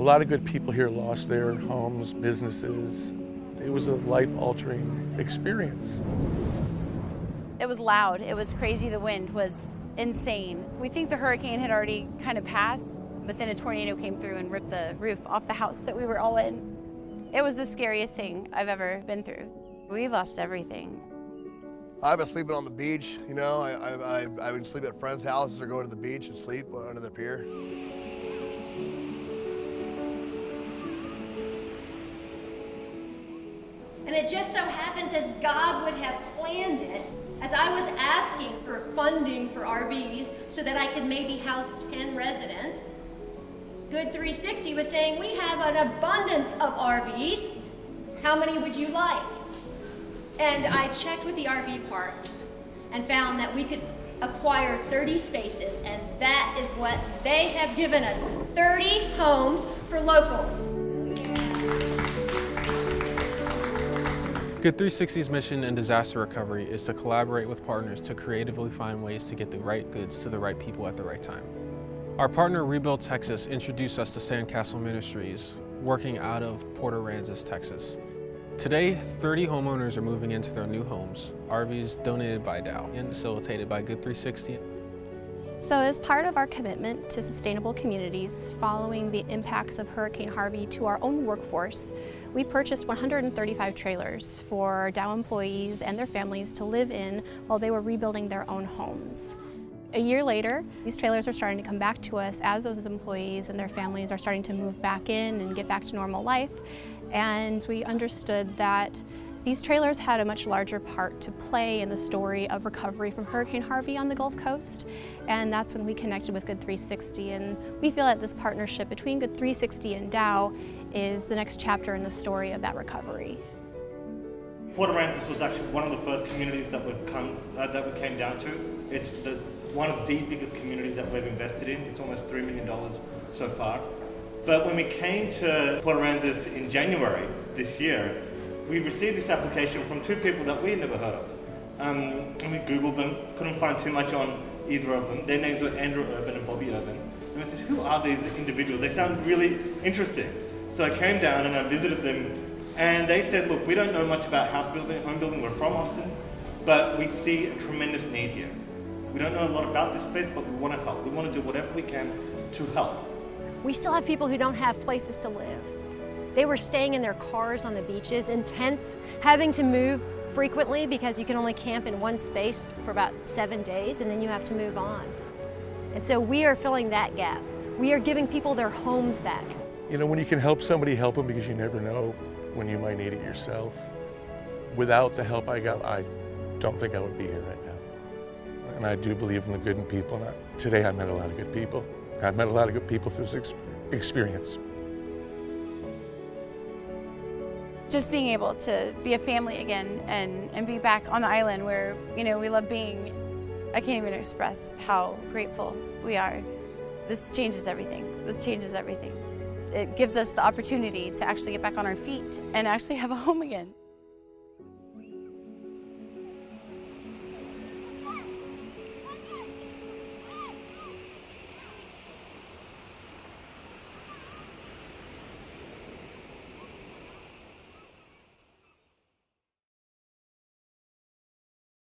lot of good people here lost their homes, businesses. It was a life-altering experience. It was loud, it was crazy, the wind was insane. We think the hurricane had already kind of passed, but then a tornado came through and ripped the roof off the house that we were all in. It was the scariest thing I've ever been through. We lost everything. I've been sleeping on the beach, you know. I would sleep at friends' houses or go to the beach and sleep under the pier. And it just so happens, as God would have planned it, as I was asking for funding for RVs so that I could maybe house 10 residents, Good360 was saying, we have an abundance of RVs. How many would you like? And I checked with the RV parks and found that we could acquire 30 spaces, and that is what they have given us, 30 homes for locals. Good360's mission in disaster recovery is to collaborate with partners to creatively find ways to get the right goods to the right people at the right time. Our partner Rebuild Texas introduced us to Sandcastle Ministries, working out of Port Aransas, Texas. Today, 30 homeowners are moving into their new homes, RVs donated by Dow and facilitated by Good360. So as part of our commitment to sustainable communities following the impacts of Hurricane Harvey to our own workforce, we purchased 135 trailers for Dow employees and their families to live in while they were rebuilding their own homes. A year later, these trailers are starting to come back to us as those employees and their families are starting to move back in and get back to normal life. And we understood that these trailers had a much larger part to play in the story of recovery from Hurricane Harvey on the Gulf Coast. And that's when we connected with Good360. And we feel that this partnership between Good360 and Dow is the next chapter in the story of that recovery. Port Aransas was actually one of the first communities that we came down to. It's one of the biggest communities that we've invested in. It's almost $3 million so far. But when we came to Port Aransas in January this year, we received this application from two people that we had never heard of. And we Googled them, couldn't find too much on either of them. Their names were Andrew Urban and Bobby Urban. And I said, who are these individuals? They sound really interesting. So I came down and I visited them, and they said, look, we don't know much about house building, home building. We're from Austin, but we see a tremendous need here. We don't know a lot about this space, but we want to help. We want to do whatever we can to help. We still have people who don't have places to live. They were staying in their cars on the beaches, in tents, having to move frequently because you can only camp in one space for about 7 days and then you have to move on. And so we are filling that gap. We are giving people their homes back. You know, when you can help somebody, help them, because you never know when you might need it yourself. Without the help I got, I don't think I would be here right now. And I do believe in the good in people. And today I met a lot of good people. I've met a lot of good people through this experience. Just being able to be a family again and be back on the island where, you know, we love being, I can't even express how grateful we are. This changes everything. This changes everything. It gives us the opportunity to actually get back on our feet and actually have a home again.